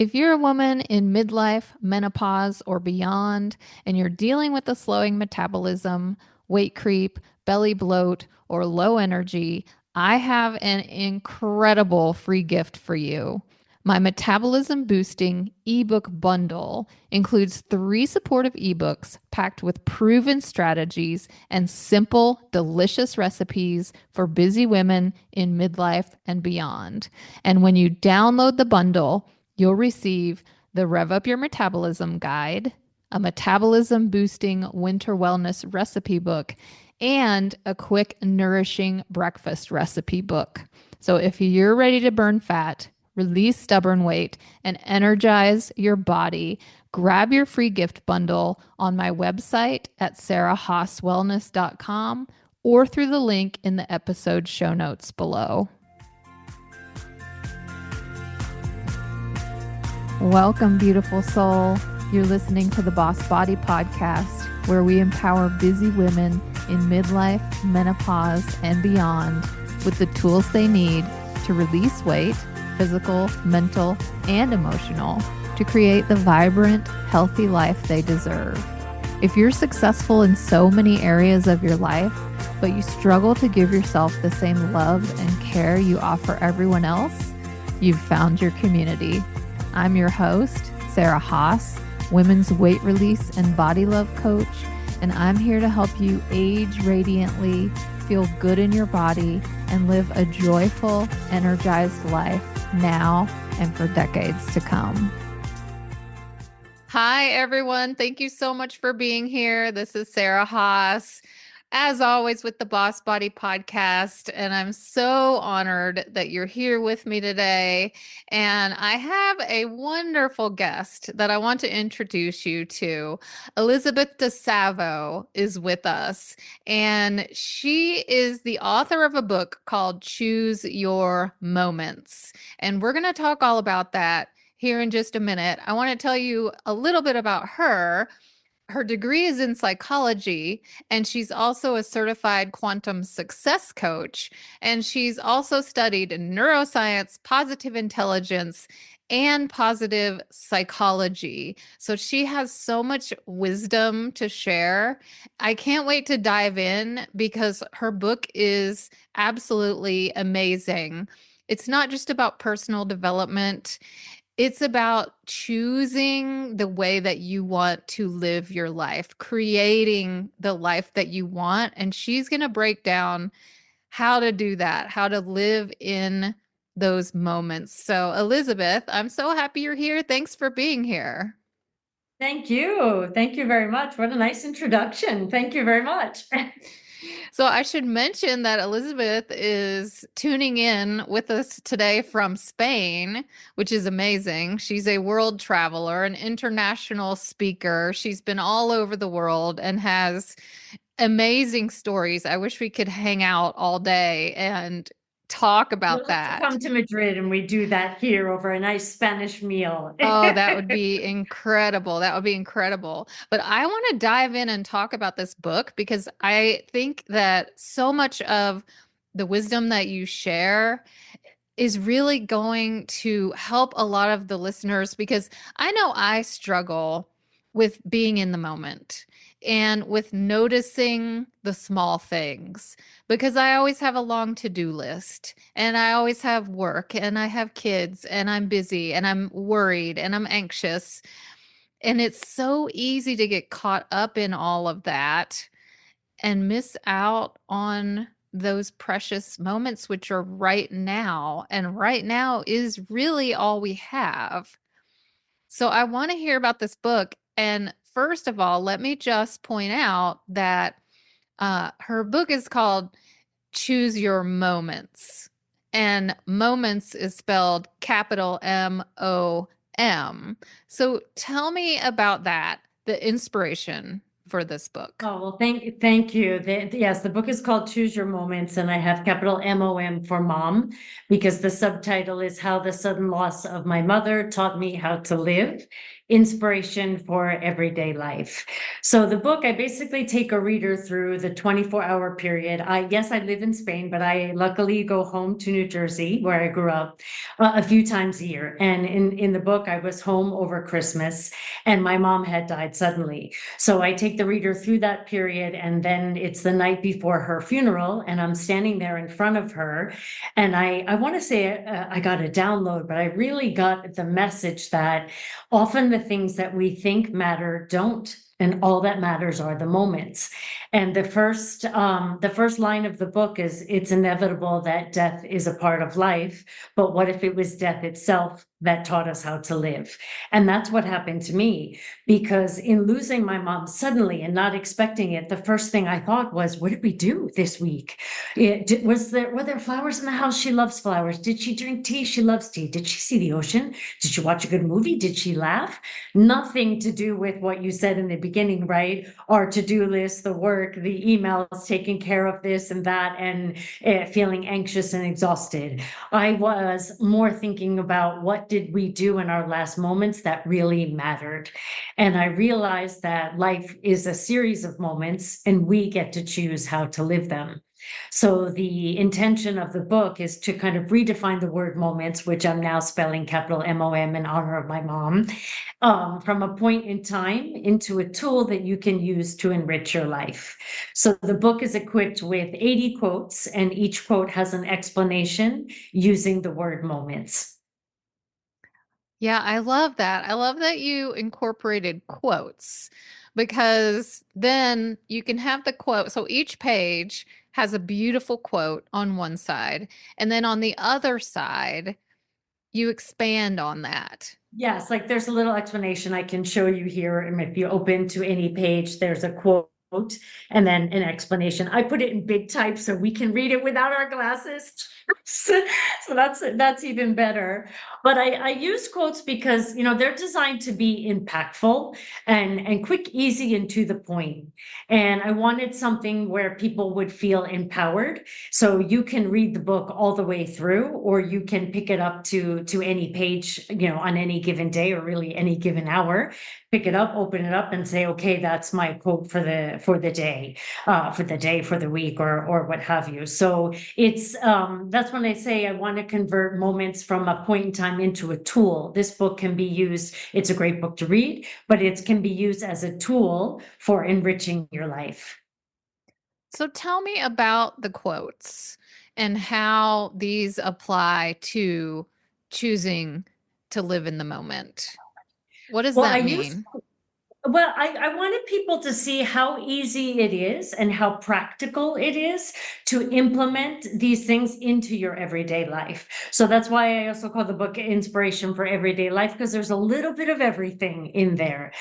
If you're a woman in midlife, menopause, or beyond, and you're dealing with a slowing metabolism, weight creep, belly bloat, or low energy, I have an incredible free gift for you. My metabolism boosting ebook bundle includes 3 supportive ebooks packed with proven strategies and simple, delicious recipes for busy women in midlife and beyond. And when you download the bundle, you'll receive the Rev Up Your Metabolism Guide, a metabolism boosting winter wellness recipe book, and a quick, nourishing breakfast recipe book. So if you're ready to burn fat, release stubborn weight, and energize your body, grab your free gift bundle on my website at sarahhaaswellness.com or through the link in the episode show notes below. Welcome, beautiful soul. You're listening to the Boss Body Podcast, where we empower busy women in midlife, menopause, and beyond with the tools they need to release weight, physical, mental, and emotional, to create the vibrant, healthy life they deserve. If you're successful in so many areas of your life, but you struggle to give yourself the same love and care you offer everyone else, you've found your community. I'm your host, Sarah Haas, women's weight release and body love coach, and I'm here to help you age radiantly, feel good in your body, and live a joyful, energized life now and for decades to come. Hi, everyone. Thank you so much for being here. This is Sarah Haas, as always, with the Boss Body Podcast. And I'm so honored that you're here with me today. And I have a wonderful guest that I want to introduce you to. Elizabeth De Savo is with us, and she is the author of a book called Choose Your Moments. And we're going to talk all about that here in just a minute. I want to tell you a little bit about her. Her degree is in psychology, and she's also a certified quantum success coach. And she's also studied neuroscience, positive intelligence, and positive psychology. So she has so much wisdom to share. I can't wait to dive in because her book is absolutely amazing. It's not just about personal development. It's about choosing the way that you want to live your life, creating the life that you want. And she's going to break down how to do that, how to live in those moments. So, Elizabeth, I'm so happy you're here. Thanks for being here. Thank you. Thank you very much. What a nice introduction. Thank you very much. So I should mention that Elizabeth is tuning in with us today from Spain, which is amazing. She's a world traveler, an international speaker. She's been all over the world and has amazing stories. I wish we could hang out all day and talk You'll about have to that. come to Madrid and we do that here over a nice Spanish meal. Oh, that would be incredible. That would be incredible. But I want to dive in and talk about this book because I think that so much of the wisdom that you share is really going to help a lot of the listeners because I know I struggle with being in the moment and with noticing the small things because I always have a long to-do list and I always have work and I have kids and I'm busy and I'm worried and I'm anxious. And it's so easy to get caught up in all of that and miss out on those precious moments, which are right now. And right now is really all we have. So I want to hear about this book. And first of all, let me just point out that her book is called Choose Your Moments. And moments is spelled capital MOM. So tell me about that, the inspiration for this book. Oh, well, thank you. Yes, the book is called Choose Your Moments, and I have capital MOM for mom because the subtitle is How the Sudden Loss of My Mother Taught Me How to Live. Inspiration for Everyday Life. So the book, I basically take a reader through the 24-hour period. Yes, I live in Spain, but I luckily go home to New Jersey, where I grew up, a few times a year. And in the book, I was home over Christmas, and my mom had died suddenly. So I take the reader through that period, and then it's the night before her funeral, and I'm standing there in front of her. And I want to say I got a download, but I really got the message that often the things that we think matter don't. And all that matters are the moments. And the first line of the book is, "It's inevitable that death is a part of life, but what if it was death itself that taught us how to live?" And that's what happened to me, because in losing my mom suddenly and not expecting it, the first thing I thought was, what did we do this week? Were there flowers in the house? She loves flowers. Did she drink tea? She loves tea. Did she see the ocean? Did she watch a good movie? Did she laugh? Nothing to do with what you said in the beginning, right? Our to-do list, the work, the emails, taking care of this and that, and feeling anxious and exhausted. I was more thinking about what did we do in our last moments that really mattered. And I realized that life is a series of moments and we get to choose how to live them. So the intention of the book is to kind of redefine the word moments, which I'm now spelling capital MOM in honor of my mom, from a point in time into a tool that you can use to enrich your life. So the book is equipped with 80 quotes, and each quote has an explanation using the word moments. Yeah, I love that. I love that you incorporated quotes because then you can have the quote. So each page has a beautiful quote on one side, and then on the other side, you expand on that. Yes, like there's a little explanation I can show you here. And if you open to any page, there's a quote and then an explanation. I put it in big type so we can read it without our glasses. So that's even better. But I use quotes because they're designed to be impactful and quick, easy, and to the point. And I wanted something where people would feel empowered. So you can read the book all the way through, or you can pick it up to any page, on any given day or really any given hour. Pick it up, open it up, and say, okay, that's my quote for the day, for the week, or what have you. So that's when I say I want to convert moments from a point in time into a tool. This book can be used. It's a great book to read, but it can be used as a tool for enriching your life. So tell me about the quotes and how these apply to choosing to live in the moment. What does Well, that mean? I wanted people to see how easy it is and how practical it is to implement these things into your everyday life. So that's why I also call the book Inspiration for Everyday Life, because there's a little bit of everything in there,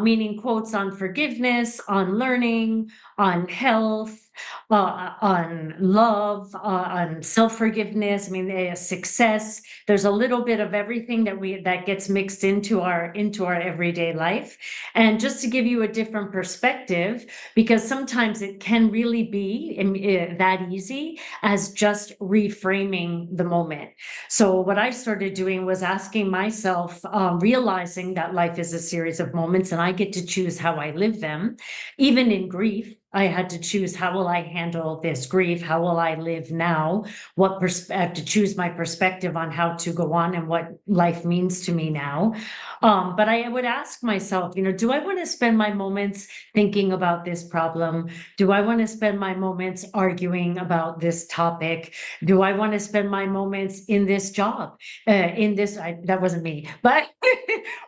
meaning quotes on forgiveness, on learning, on health, on love, on self-forgiveness. I mean, success. There's a little bit of everything that gets mixed into our everyday life. And just to give you a different perspective, because sometimes it can really be that easy as just reframing the moment. So what I started doing was asking myself, realizing that life is a series of moments and I get to choose how I live them. Even in grief, I had to choose, how will I handle this grief? How will I live now? I have to choose my perspective on how to go on and what life means to me now. But I would ask myself, do I want to spend my moments thinking about this problem? Do I want to spend my moments arguing about this topic? Do I want to spend my moments in this job, that wasn't me, but,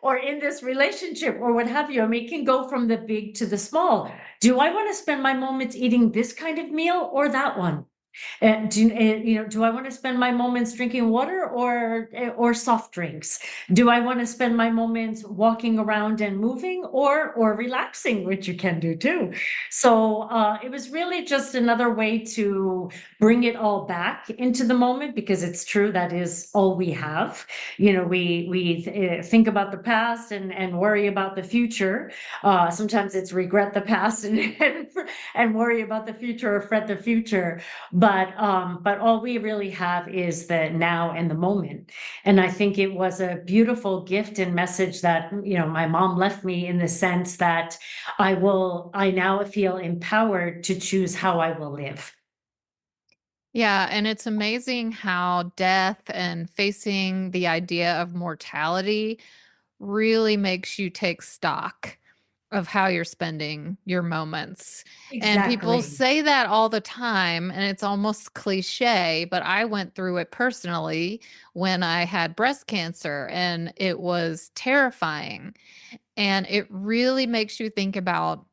or in this relationship or what have you? I mean, it can go from the big to the small. Do I want to spend my moments eating this kind of meal or that one? Do I want to spend my moments drinking water or soft drinks? Do I want to spend my moments walking around and moving or relaxing, which you can do too? So it was really just another way to bring it all back into the moment, because it's true that is all we have. We think about the past and worry about the future. Sometimes it's regret the past and worry about the future or fret the future. but all we really have is the now and the moment. And I think it was a beautiful gift and message that, my mom left me, in the sense that I now feel empowered to choose how I will live. Yeah, and it's amazing how death and facing the idea of mortality really makes you take stock of how you're spending your moments. And people Exactly. say that all the time, and it's almost cliche, but I went through it personally when I had breast cancer, and it was terrifying. And it really makes you think about,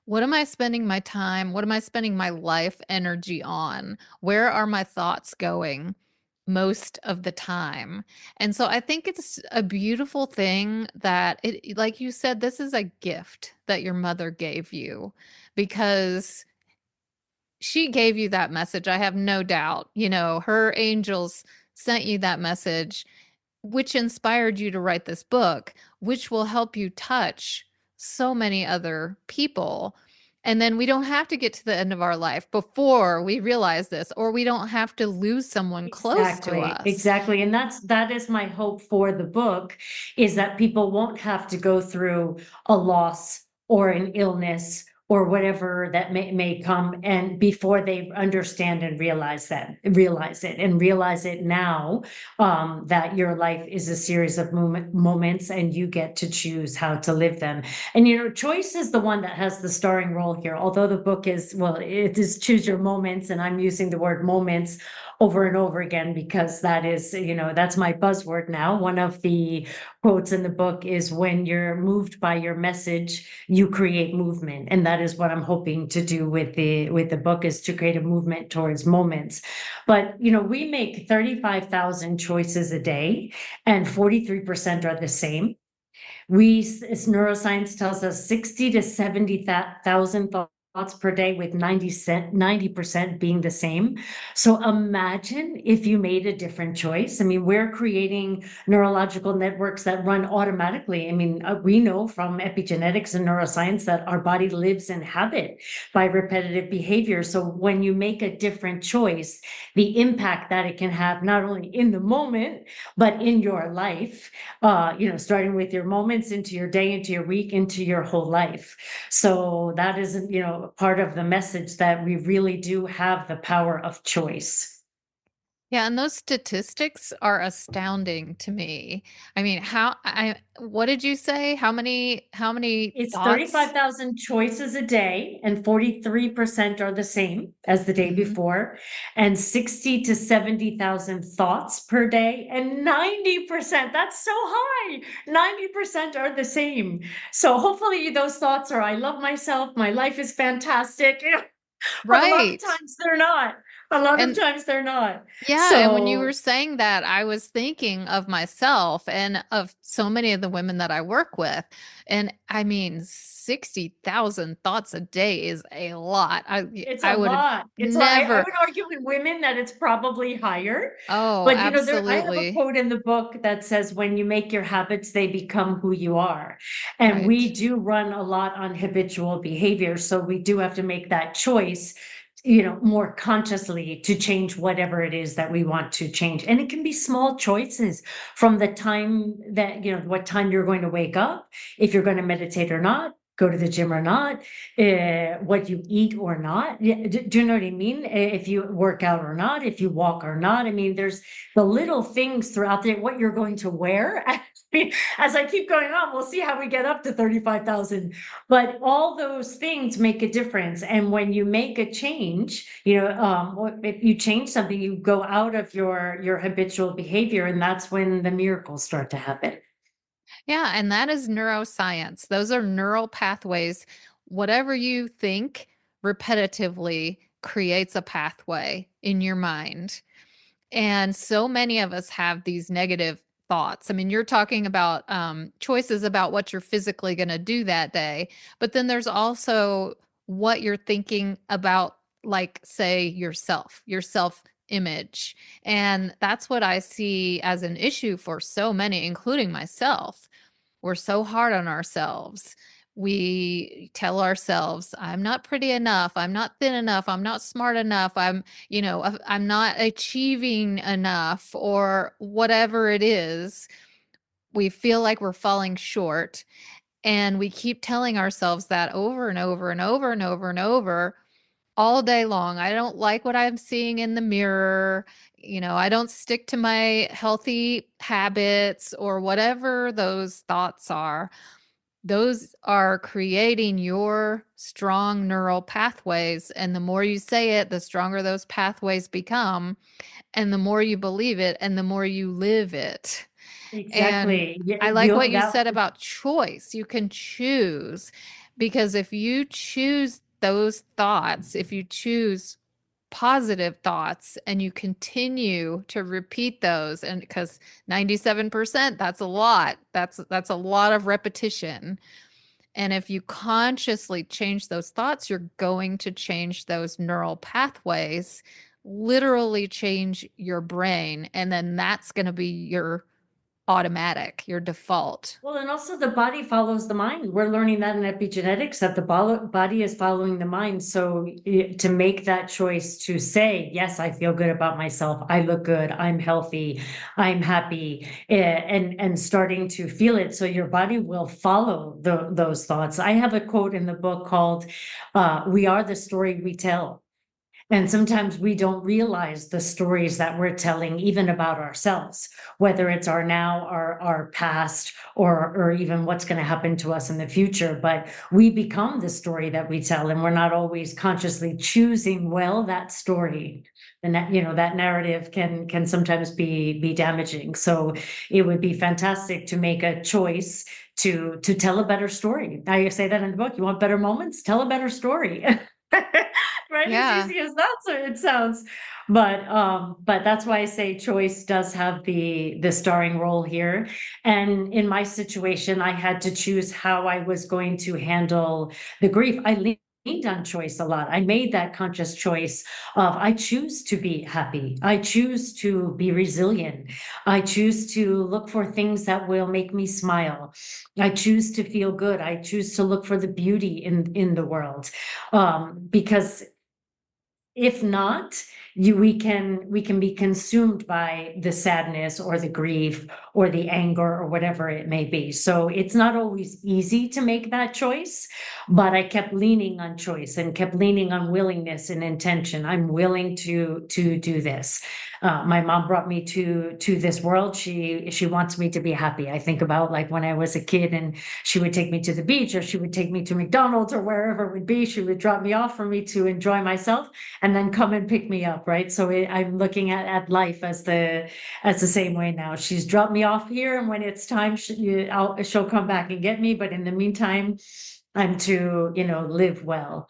what am I spending my time? What am I spending my life energy on? Where are my thoughts going most of the time? And so I think it's a beautiful thing that it, like you said, this is a gift that your mother gave you, because she gave you that message. I have no doubt. Her angels sent you that message, which inspired you to write this book, which will help you touch so many other people. And then we don't have to get to the end of our life before we realize this, or we don't have to lose someone close to Exactly, us. exactly. And that is my hope for the book, is that people won't have to go through a loss or an illness or whatever that may come, and before they understand and realize it now, that your life is a series of moments, and you get to choose how to live them. And choice is the one that has the starring role here, although the book is, well, it is choose your moments, and I'm using the word moments over and over again, because that is, that's my buzzword now. One of the quotes in the book is, when you're moved by your message, you create movement. And that is what I'm hoping to do with the book, is to create a movement towards moments. But we make 35,000 choices a day, and 43% are the same. As neuroscience tells us, 60 to 70,000 thoughts per day, with 90% being the same. So imagine if you made a different choice. I mean, we're creating neurological networks that run automatically. I mean, we know from epigenetics and neuroscience that our body lives in habit by repetitive behavior. So when you make a different choice, the impact that it can have, not only in the moment, but in your life, starting with your moments, into your day, into your week, into your whole life. So that is, part of the message, that we really do have the power of choice. Yeah, and those statistics are astounding to me. I mean, what did you say? How many It's thoughts? 35,000 choices a day, and 43% are the same as the day Mhm. before, and 60 to 70,000 thoughts per day, and 90%, that's so high, 90% are the same. So hopefully those thoughts are, I love myself, my life is fantastic. But a lot of Right. times they're not. A lot of And times they're not. yeah, and when you were So saying that, I was thinking of myself and of so many of the women that I work with. And I mean, 60,000 thoughts a day is a lot. I it's a I would have lot. I never. would argue in women that it's probably higher. Oh, But I have a absolutely. quote in the book that says, when you make your habits, they become who you are. And we Right. do run a lot on habitual behavior. So we do have to make that choice, more consciously, to change whatever it is that we want to change. And it can be small choices, from the time that, what time you're going to wake up, if you're going to meditate or not, go to the gym or not, what you eat or not. Yeah, do you know what I mean? If you work out or not, if you walk or not. I mean, there's the little things throughout there, what you're going to wear. As I keep going on, we'll see how we get up to 35,000. But all those things make a difference. And when you make a change, if you change something, you go out of your habitual behavior, and that's when the miracles start to happen. Yeah, and that is neuroscience. Those are neural pathways. Whatever you think repetitively creates a pathway in your mind. And so many of us have these negative thoughts. I mean, you're talking about choices about what you're physically going to do that day, but then there's also what you're thinking about, like, say, your self image. And that's what I see as an issue for so many, including myself. We're so hard on ourselves. We tell ourselves, I'm not pretty enough, I'm not thin enough, I'm not smart enough, I'm not achieving enough, or whatever it is. We feel like we're falling short, and we keep telling ourselves that over and over and over and over and over all day long. I don't like what I'm seeing in the mirror. I don't stick to my healthy habits, or whatever those thoughts are. Those are creating your strong neural pathways. And the more you say it, the stronger those pathways become. And the more you believe it, and the more you live it. And Exactly. Yeah, I like what you said about choice. You can choose, because if you choose those thoughts, if you choose positive thoughts and you continue to repeat those, and because 97%, that's a lot. That's a lot of repetition. And if you consciously change those thoughts, you're going to change those neural pathways, literally change your brain, and then that's going to be your automatic, your default. well, and also the body follows the mind. We're learning that in epigenetics, that the body is following the mind. So to make that choice to say, yes, I feel good about myself, I look good, I'm healthy, I'm happy, and starting to feel it. So your body will follow those thoughts. I have a quote in the book called, "We are the story we tell." And sometimes we don't realize the stories that we're telling, even about ourselves, whether it's our now, our past, or even what's going to happen to us in the future. But we become the story that we tell, and we're not always consciously choosing well that story. And that, that narrative can sometimes be damaging. So it would be fantastic to make a choice to tell a better story. I say that in the book. You want better moments? Tell a better story. Right, as Yeah. easy as that, so it sounds. But that's why I say choice does have the starring role here. And in my situation, I had to choose how I was going to handle the grief. I leaned on choice a lot. I made that conscious choice of, I choose to be happy, I choose to be resilient, I choose to look for things that will make me smile, I choose to feel good, I choose to look for the beauty in the world. Because if not, we can be consumed by the sadness or the grief or the anger or whatever it may be. So it's not always easy to make that choice, but I kept leaning on choice and kept leaning on willingness and intention. I'm willing to do this. My mom brought me to this world. She wants me to be happy. I think about, like, when I was a kid and she would take me to the beach, or she would take me to McDonald's, or wherever it would be. She would drop me off for me to enjoy myself and then come and pick me up, right? So I'm looking at life as the same way now. She's dropped me off here, and when it's time, she'll come back and get me. But in the meantime, I'm to live well.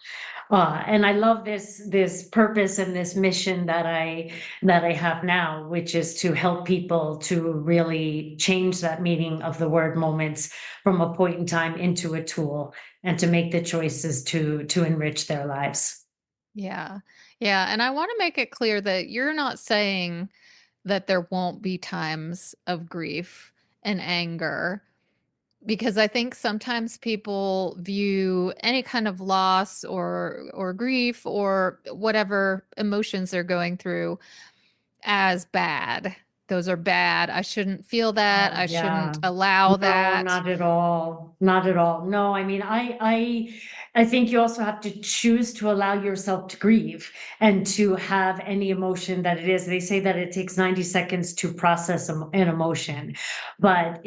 And I love this purpose and this mission that I have now, which is to help people to really change that meaning of the word moments from a point in time into a tool, and to make the choices to enrich their lives. Yeah. Yeah. And I want to make it clear that you're not saying that there won't be times of grief and anger, because I think sometimes people view any kind of loss or grief or whatever emotions they're going through as bad. Those are bad. I shouldn't feel that. Oh, I shouldn't yeah. allow No, that. not at all. Not at all. No, I mean, I think you also have to choose to allow yourself to grieve and to have any emotion that it is. They say that it takes 90 seconds to process an emotion, but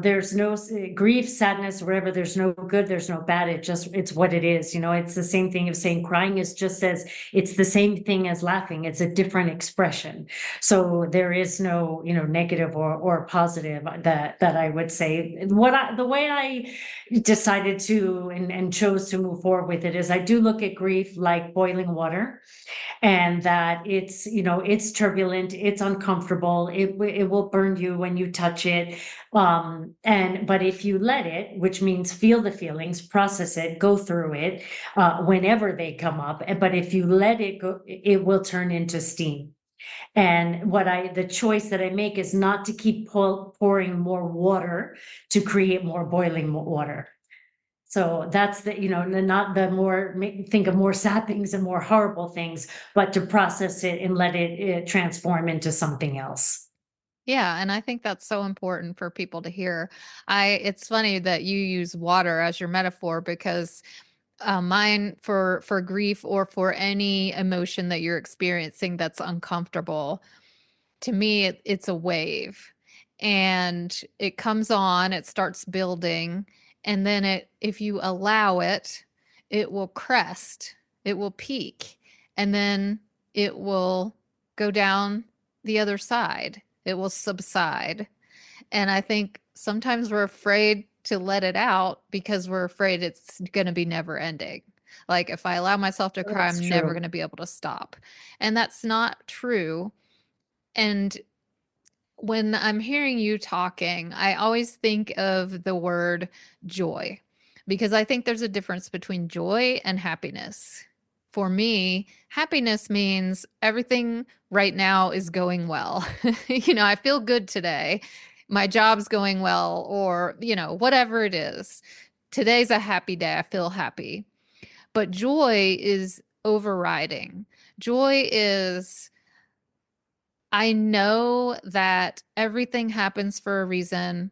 there's no grief, sadness, whatever. There's no good, there's no bad. It's what it is. It's the same thing of saying crying is just as it's the same thing as laughing. It's a different expression. So there is no, negative or positive that I would say. The way I decided to and chose to move forward with it is, I do look at grief like boiling water, and that it's turbulent, it's uncomfortable, it will burn you when you touch it. But if you let it, which means feel the feelings, process it, go through it, whenever they come up, but if you let it go, it will turn into steam. And the choice that I make is not to keep pouring more water to create more boiling water. So that's the, not the more, think of more sad things and more horrible things, but to process it and let it transform into something else. Yeah, and I think that's so important for people to hear. It's funny that you use water as your metaphor because mine for grief or for any emotion that you're experiencing that's uncomfortable, to me it's a wave, and it comes on, it starts building, and then if you allow it, it will crest, it will peak, and then it will go down the other side, it will subside. And I think sometimes we're afraid to let it out because we're afraid it's going to be never ending. Like, if I allow myself to cry, That's I'm never true. going to be able to stop. And that's not true. And when I'm hearing you talking, I always think of the word joy, because I think there's a difference between joy and happiness. For me, happiness means everything right now is going well. I feel good today. My job's going well, or, whatever it is. Today's a happy day. I feel happy. But joy is overriding. Joy is, I know that everything happens for a reason.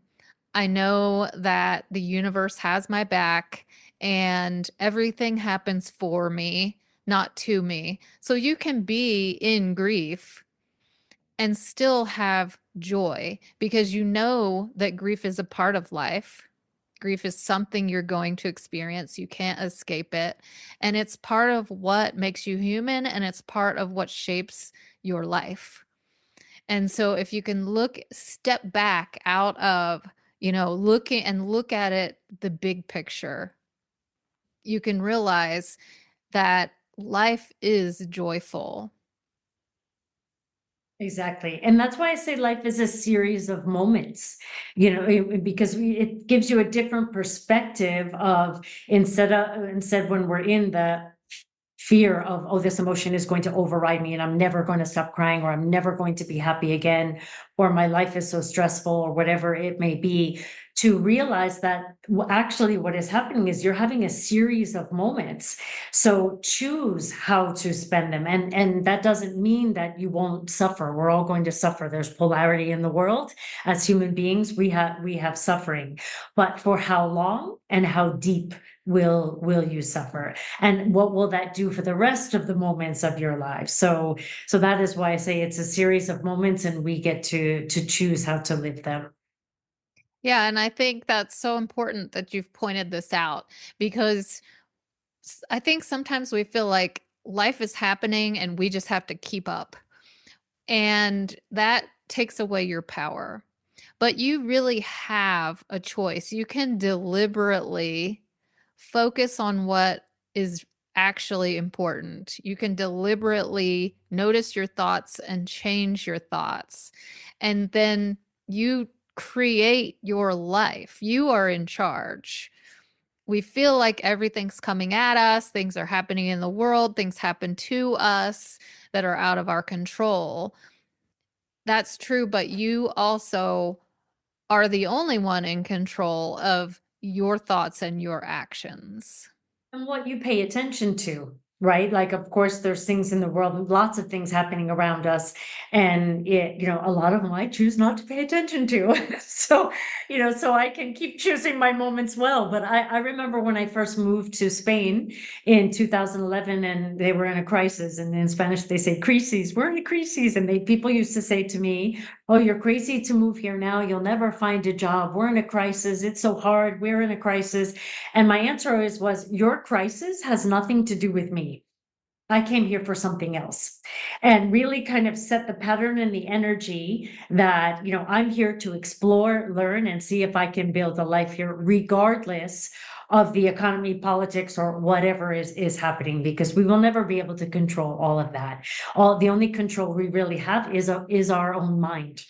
I know that the universe has my back and everything happens for me, not to me. So you can be in grief and still have joy because you know that grief is a part of life. Grief is something you're going to experience. You can't escape it. And it's part of what makes you human, and it's part of what shapes your life. And so if you can step back out of, looking and look at it, the big picture, you can realize that life is joyful. Exactly. And that's why I say life is a series of moments, because it gives you a different perspective of, instead when we're in the fear of, oh, this emotion is going to override me and I'm never going to stop crying, or I'm never going to be happy again, or my life is so stressful, or whatever it may be, to realize that actually what is happening is you're having a series of moments. So choose how to spend them. And that doesn't mean that you won't suffer. We're all going to suffer. There's polarity in the world. As human beings, we have suffering. But for how long and how deep will you suffer? And what will that do for the rest of the moments of your life? So that is why I say it's a series of moments, and we get to choose how to live them. Yeah, and I think that's so important that you've pointed this out, because I think sometimes we feel like life is happening and we just have to keep up. And that takes away your power. But you really have a choice. You can deliberately focus on what is actually important. You can deliberately notice your thoughts and change your thoughts. And then you create your life. You are in charge. We feel like everything's coming at us, things are happening in the world, things happen to us that are out of our control. That's true, but you also are the only one in control of your thoughts and your actions. And what you pay attention to, right? Like, of course, there's things in the world, lots of things happening around us. And a lot of them I choose not to pay attention to. So I can keep choosing my moments well. But I remember when I first moved to Spain in 2011, and they were in a crisis. And in Spanish, they say crisis, we're in a crisis. And people used to say to me, oh, you're crazy to move here now. You'll never find a job. We're in a crisis. It's so hard. We're in a crisis. And my answer always was, your crisis has nothing to do with me. I came here for something else, and really kind of set the pattern and the energy that, I'm here to explore, learn, and see if I can build a life here, regardless of the economy, politics, or whatever is happening, because we will never be able to control all of that. The only control we really have is our own mind.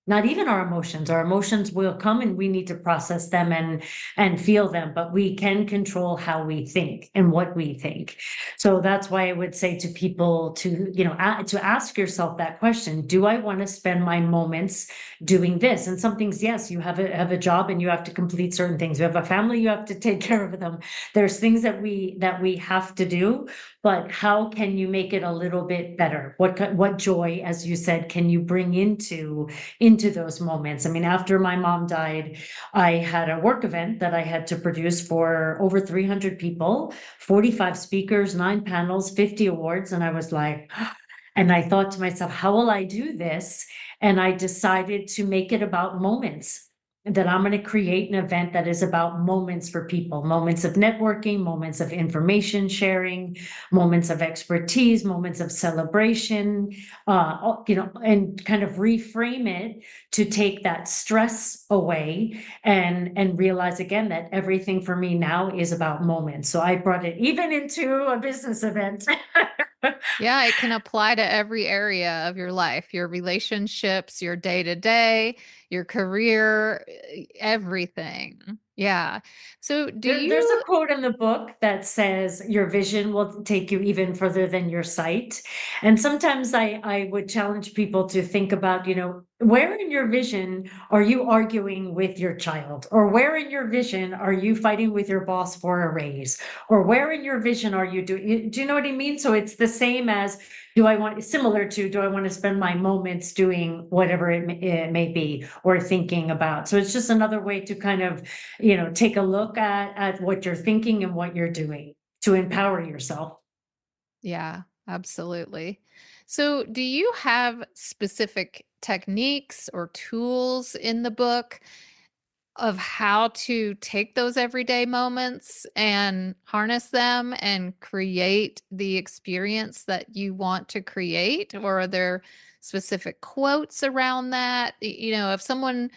not even our emotions. Our emotions will come and we need to process them and feel them, but we can control how we think and what we think. So that's why I would say to people to, to ask yourself that question, do I want to spend my moments doing this? And some things, yes, you have a job and you have to complete certain things. You have a family, you have to take care of them. There's things that we have to do, but how can you make it a little bit better? What joy, as you said, can you bring into those moments? I mean, after my mom died, I had a work event that I had to produce for over 300 people, 45 speakers, 9 panels, 50 awards, and I was like, and I thought to myself, how will I do this? And I decided to make it about moments. That I'm going to create an event that is about moments for people, moments of networking, moments of information sharing, moments of expertise, moments of celebration, and kind of reframe it to take that stress away and realize again that everything for me now is about moments. So I brought it even into a business event. Yeah, it can apply to every area of your life, your relationships, your day to day, your career, everything. Yeah. So, do There's a you, quote in the book that says your vision will take you even further than your sight. And sometimes I would challenge people to think about, where in your vision are you arguing with your child? Or where in your vision are you fighting with your boss for a raise? Or where in your vision are you do you know what I mean? So it's the same as, similar to, do I want to spend my moments doing whatever it may be or thinking about? So it's just another way to kind of take a look at what you're thinking and what you're doing to empower yourself. yeah, absolutely. So, do you have specific techniques or tools in the book of how to take those everyday moments and harness them and create the experience that you want to create? Or are there specific quotes around that? If someone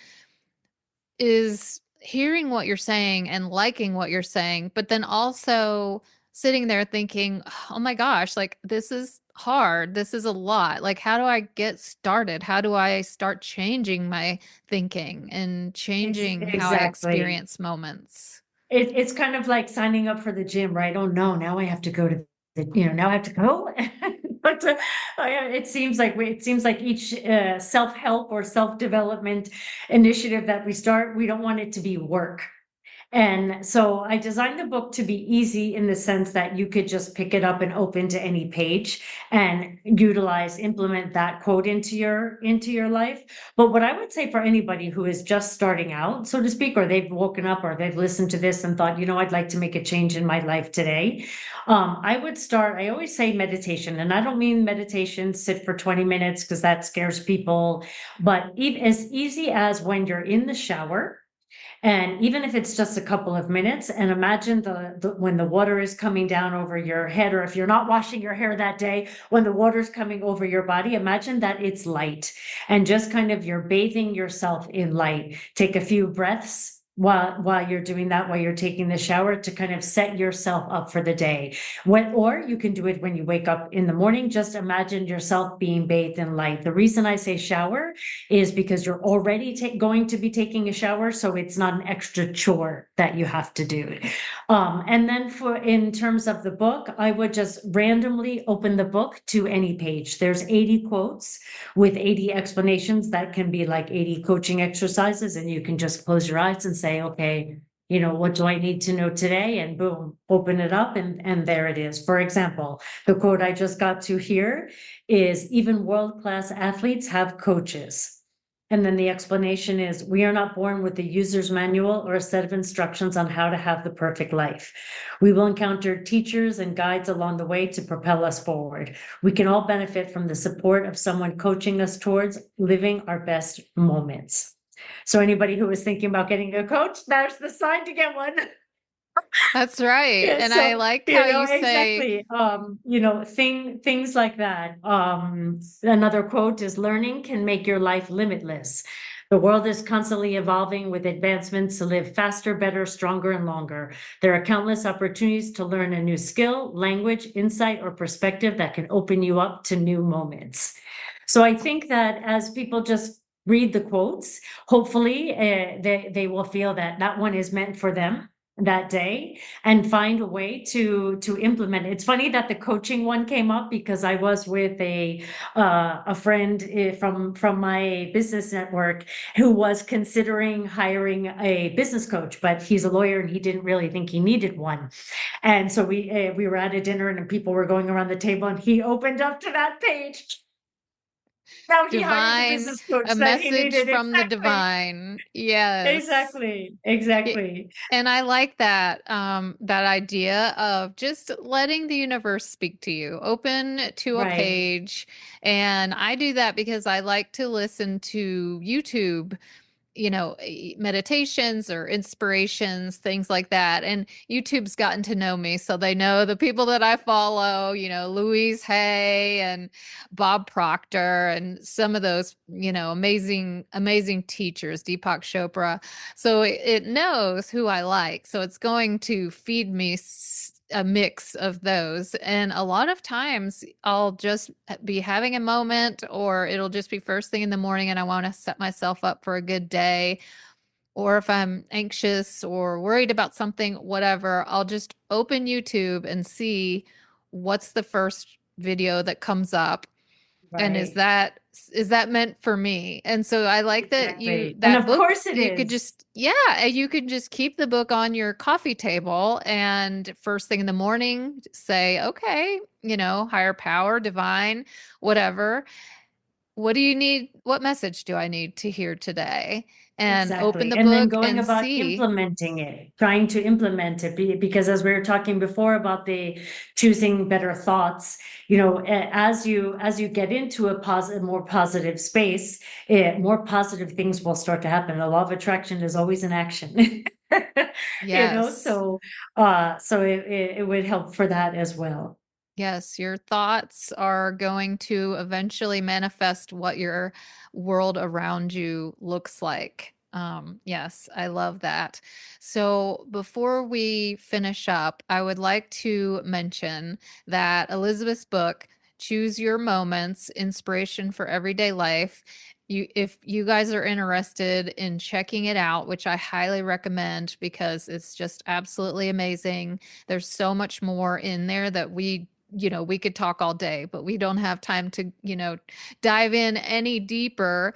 is hearing what you're saying and liking what you're saying, but then also sitting there thinking, oh my gosh, like this is hard. This is a lot. Like, how do I get started? How do I start changing my thinking and changing how I Exactly. experience moments? It's kind of like signing up for the gym, right? Oh no, now I have to go to now I have to go. But it seems like each self-help or self-development initiative that we start, we don't want it to be work. And so I designed the book to be easy in the sense that you could just pick it up and open to any page and implement that quote into your life. But what I would say for anybody who is just starting out, so to speak, or they've woken up or they've listened to this and thought, I'd like to make a change in my life today. I always say meditation, and I don't mean meditation, sit for 20 minutes because that scares people, but as easy as when you're in the shower, and even if it's just a couple of minutes, and imagine when the water is coming down over your head, or if you're not washing your hair that day, when the water's coming over your body, imagine that it's light and just kind of you're bathing yourself in light. Take a few breaths while you're doing that, while you're taking the shower to kind of set yourself up for the day. Or you can do it when you wake up in the morning. Just imagine yourself being bathed in light. The reason I say shower is because you're already going to be taking a shower, so it's not an extra chore that you have to do. And then in terms of the book, I would just randomly open the book to any page. There's 80 quotes with 80 explanations that can be like 80 coaching exercises, and you can just close your eyes and say, okay, what do I need to know today? And boom, open it up and there it is. For example, the quote I just got to here is, even world-class athletes have coaches. And then the explanation is, we are not born with a user's manual or a set of instructions on how to have the perfect life. We will encounter teachers and guides along the way to propel us forward. We can all benefit from the support of someone coaching us towards living our best moments. So anybody who is thinking about getting a coach, there's the sign to get one. That's right. Yeah, And I so like how you say, exactly. Things like that. Another quote is, learning can make your life limitless. The world is constantly evolving with advancements to live faster, better, stronger, and longer. There are countless opportunities to learn a new skill, language, insight, or perspective that can open you up to new moments. So I think that as people just read the quotes. Hopefully, they will feel that that one is meant for them that day and find a way to implement it. It's funny that the coaching one came up because I was with a friend from my business network who was considering hiring a business coach, but he's a lawyer and he didn't really think he needed one. And so we were at a dinner and people were going around the table and he opened up to that page. Now he hired the Divine, business coach a that he message needed. from the Exactly. divine. Yes. Exactly. Y- Exactly. And I like that that idea of just letting the universe speak to you. Open to a Right. page. And I do that because I like to listen to YouTube, meditations or inspirations, things like that. And YouTube's gotten to know me, so they know the people that I follow, Louise Hay and Bob Proctor and some of those, amazing, amazing teachers, Deepak Chopra. So it knows who I like. So it's going to feed me a mix of those. And a lot of times I'll just be having a moment, or it'll just be first thing in the morning and I want to set myself up for a good day. Or if I'm anxious or worried about something, whatever, I'll just open YouTube and see what's the first video that comes up, and is Right. that meant for me? And so I like that Exactly. And that of book, course it you could is. just, yeah, you could just keep the book on your coffee table and first thing in the morning say, okay, higher power, divine, whatever. What do you need? What message do I need to hear today? And open Exactly. the And then book going and about see. implementing it, trying to implement it, because as we were talking before about the choosing better thoughts, as you get into a positive, more positive space, more positive things will start to happen. The law of attraction is always in action. Yes. So it would help for that as well. Yes, your thoughts are going to eventually manifest what your world around you looks like. Yes, I love that. So before we finish up, I would like to mention that Elizabeth's book, Choose Your Moments, Inspiration for Everyday Life. If you guys are interested in checking it out, which I highly recommend because it's just absolutely amazing. There's so much more in there that we could talk all day, but we don't have time to, dive in any deeper.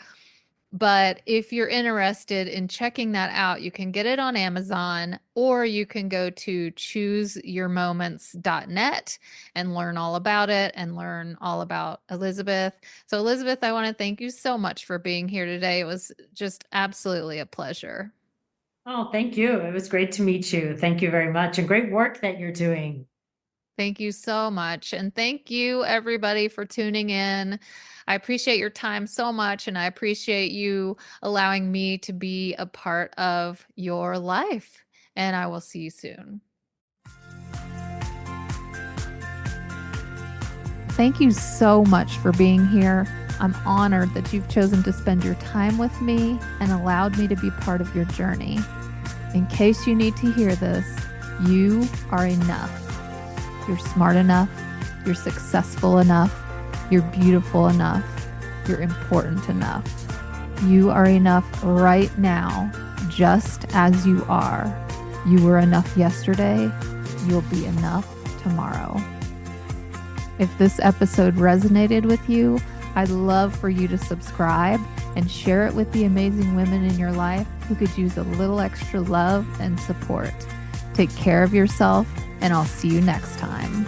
But if you're interested in checking that out, you can get it on Amazon, or you can go to chooseyourmoments.net and learn all about it and learn all about Elizabeth. So, Elizabeth, I want to thank you so much for being here today. It was just absolutely a pleasure. Oh, thank you. It was great to meet you. Thank you very much. And great work that you're doing. Thank you so much. And thank you, everybody, for tuning in. I appreciate your time so much, and I appreciate you allowing me to be a part of your life. And I will see you soon. Thank you so much for being here. I'm honored that you've chosen to spend your time with me and allowed me to be part of your journey. In case you need to hear this, you are enough. You're smart enough. You're successful enough. You're beautiful enough. You're important enough. You are enough right now, just as you are. You were enough yesterday. You'll be enough tomorrow. If this episode resonated with you, I'd love for you to subscribe and share it with the amazing women in your life who could use a little extra love and support. Take care of yourself, and I'll see you next time.